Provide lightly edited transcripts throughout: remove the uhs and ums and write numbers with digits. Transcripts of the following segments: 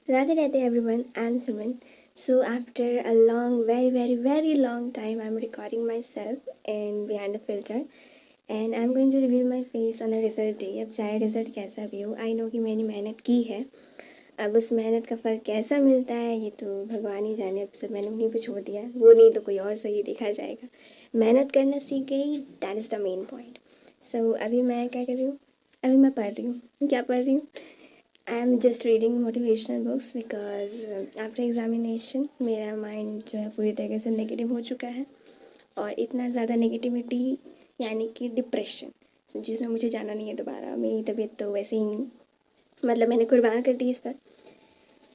Radhe Radhe everyone, I'm Suman. So after a long, very long time, I'm recording myself and behind a filter, and I'm going to reveal my face on a result day. अब चाहे result कैसा भी हो, I know कि मैंने मेहनत की है. अब उस मेहनत का फल कैसा मिलता है ये तो भगवान ही जाने. अब सब मैंने उन्हीं पे छोड़ दिया है. वो नहीं तो कोई और सही देखा जाएगा. मेहनत करना सीख गई, that is the main point. So अभी मैं क्या कर रही हूँ? अभी मैं पढ़ रही हूँ. क्या पढ़ रही हूँ? I am just reading motivational books because after examination मेरा माइंड जो है पूरी तरीके से नेगेटिव हो चुका है. और इतना ज़्यादा नेगेटिविटी यानी कि डिप्रेशन जिसमें मुझे जाना नहीं है दोबारा. मेरी तबीयत तो वैसे ही मतलब मैंने कुर्बान कर दी इस पर.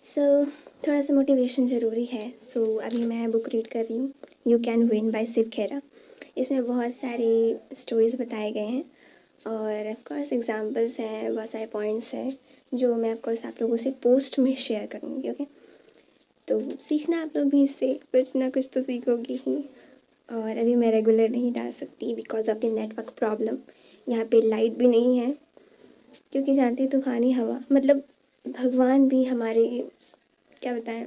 सो थोड़ा सा मोटिवेशन ज़रूरी है. सो अभी मैं बुक रीड कर रही हूँ, you can win by Shiv Khera. इसमें बहुत सारी स्टोरीज़ बताए गए हैं और ऑफकोर्स एग्जाम्पल्स हैं, बहुत सारे पॉइंट्स हैं जो मैं ऑफकोर्स आप लोगों से पोस्ट में शेयर करूँगी. ओके, तो सीखना आप लोग भी इससे कुछ ना कुछ तो सीखोगे ही. और अभी मैं रेगुलर नहीं डाल सकती because of the network problem. यहाँ पे लाइट भी नहीं है क्योंकि जानती तूफ़ानी हवा, मतलब भगवान भी हमारे, क्या बताएं,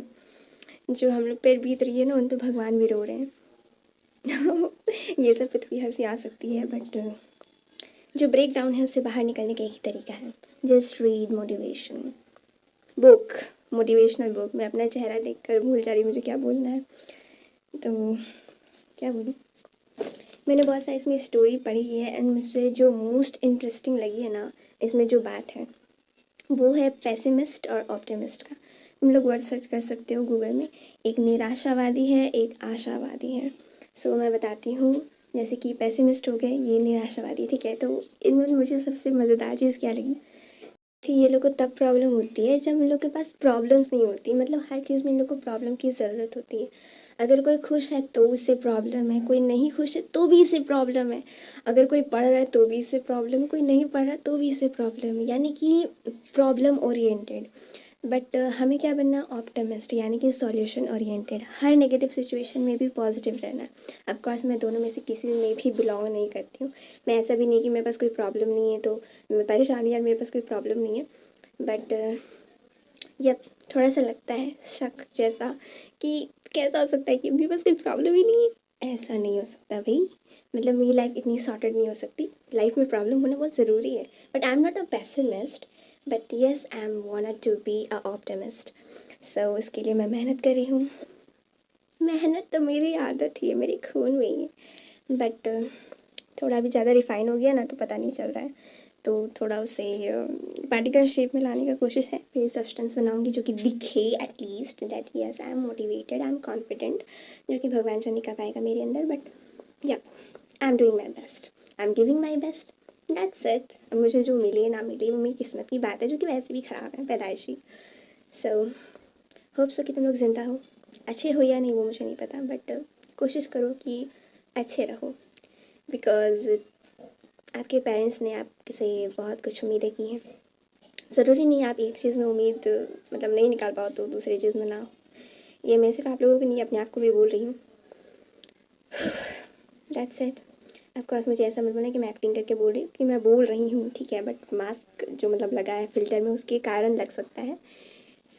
जो हम लोग पर बीत रही है ना उन पर भगवान भी रो रहे हैं. ये सब पे थोड़ी हंसी आ सकती है बट जो ब्रेक डाउन है उससे बाहर निकलने का एक ही तरीका है, just read motivation book. Motivational book. मैं अपना चेहरा देखकर भूल जा रही मुझे क्या बोलना है, तो क्या बोलूँ. मैंने बहुत सारी इसमें स्टोरी पढ़ी है एंड मुझे जो मोस्ट इंटरेस्टिंग लगी है ना इसमें जो बात है वो है पेसिमिस्ट और ऑप्टिमिस्ट का. तुम लोग वर्ड सर्च कर सकते हो गूगल में. एक निराशावादी है, एक आशावादी है. सो मैं बताती हूँ. जैसे कि पेसिमिस्ट हो गए, ये निराशावादी, ठीक है. तो इनमें मुझे सबसे मज़ेदार चीज़ क्या लगी कि ये लोग को तब प्रॉब्लम होती है जब इन लोग के पास प्रॉब्लम्स नहीं होती. मतलब हर चीज़ में इन लोग को प्रॉब्लम की ज़रूरत होती है. अगर कोई खुश है तो उससे प्रॉब्लम है, कोई नहीं खुश है तो भी इससे प्रॉब्लम है, अगर कोई पढ़ रहा है तो भी इससे प्रॉब्लम है, कोई नहीं पढ़ रहा तो भी इससे प्रॉब्लम है. यानी कि प्रॉब्लम ओरिएंटेड. बट हमें क्या बनना, ऑप्टिमिस्ट यानी कि सॉल्यूशन ओरिएंटेड. हर नेगेटिव सिचुएशन में भी पॉजिटिव रहना है. ऑफकोर्स मैं दोनों में से किसी में भी बिलोंग नहीं करती हूँ. मैं ऐसा भी नहीं कि मेरे पास कोई प्रॉब्लम नहीं है तो मैं परेशान हूँ यार मेरे पास कोई प्रॉब्लम नहीं है. बट यप, थोड़ा सा लगता है शक जैसा कि कैसा हो सकता है कि मेरे पास कोई प्रॉब्लम ही नहीं है. ऐसा नहीं हो सकता भाई. मतलब मेरी लाइफ इतनी सॉर्टेड नहीं हो सकती. लाइफ में प्रॉब्लम होना बहुत ज़रूरी है. But I am not a pessimist, but yes I am wanted to be a optimist. So इसके लिए मैं मेहनत कर रही हूँ. मेहनत तो मेरी आदत ही है, मेरे खून में ही है. बट थोड़ा भी ज़्यादा रिफाइन हो गया ना तो पता नहीं चल रहा है. तो थोड़ा उसे पार्टिकल शेप में लाने का कोशिश है. फिर सब्सटेंस बनाऊंगी जो कि दिखे at least that yes I am motivated, I am confident, जो कि भगवान से निकल पाएगा मेरे अंदर. बट या I am doing my best, I am giving my best, that's it. अब मुझे जो मिले ना मिले वो मेरी किस्मत की बात है जो कि वैसे भी ख़राब है पैदाइशी. सो होप सो कि तुम लोग ज़िंदा हो. अच्छे हो या नहीं वो मुझे नहीं पता, बट कोशिश करो कि अच्छे रहो. बिकॉज आपके पेरेंट्स ने आपसे बहुत कुछ उम्मीदें की हैं. ज़रूरी नहीं आप एक चीज़ में उम्मीद मतलब नहीं निकाल पाओ तो दूसरी चीज़ में ना हो. ये मैं सिर्फ आप लोगों को नहीं अपने आप को भी बोल रही हूँ. That's it. ऑफकोर्स मुझे ऐसा मत बोलना कि मैं एक्टिंग करके बोल रही हूँ कि मैं बोल रही हूँ, ठीक है. बट मास्क जो मतलब लगा है फिल्टर में उसके कारण लग सकता है.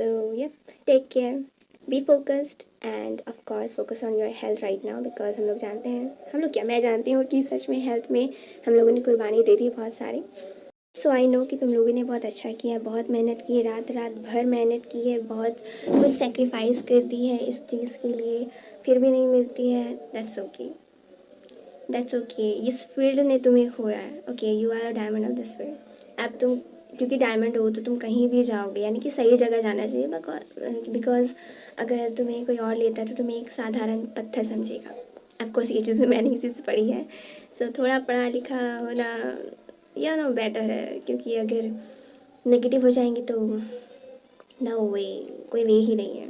So yup, take care, be focused and of course focus on your health right now. Because हम लोग जानते हैं, हम लोग क्या, मैं जानती हूँ कि सच में हेल्थ में हम लोगों ने कुर्बानी दे दी बहुत सारी. सो आई नो कि तुम लोगों ने बहुत अच्छा किया, बहुत मेहनत की है, रात रात भर मेहनत की है, बहुत कुछ सेक्रीफाइस कर दी है इस चीज़ के लिए, फिर भी नहीं मिलती है. That's okay, that's okay. इस फील्ड ने तुम्हें खोया है. Okay, you are a diamond of this field. अब तुम क्योंकि डायमंड हो तो तुम कहीं भी जाओगे, यानी कि सही जगह जाना चाहिए. बिकॉज अगर तुम्हें कोई और लेता है तो तुम्हें एक साधारण पत्थर समझेगा. ऑफकोर्स ये चीज़ मैंने इसी से पढ़ी है. सो थोड़ा पढ़ा लिखा होना या नो बेटर है, क्योंकि अगर नेगेटिव हो जाएंगे तो नो वे, कोई वे ही नहीं है.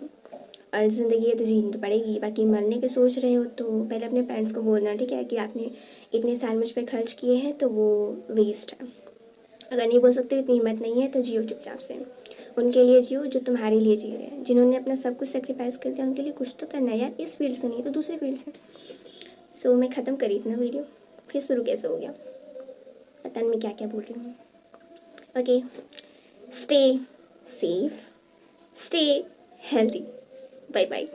और ज़िंदगी है तो जीनी तो पड़ेगी. बाकी मरने के सोच रहे हो तो पहले अपने पेरेंट्स को बोलना, ठीक है, कि आपने इतने साल मुझ पर खर्च किए हैं तो वो वेस्ट है. अगर नहीं बोल सकते, इतनी हिम्मत नहीं है तो जियो चुपचाप से. उनके लिए जियो जो तुम्हारे लिए जी रहे हैं, जिन्होंने अपना सब कुछ सेक्रीफाइस कर दिया. उनके लिए कुछ तो करना है यार, इस फील्ड से नहीं तो दूसरे फील्ड से. सो मैं ख़त्म करी इतना वीडियो, फिर शुरू कैसे हो गया पता नहीं मैं क्या क्या बोल रही हूँ. Okay, stay safe, Stay healthy. Bye bye.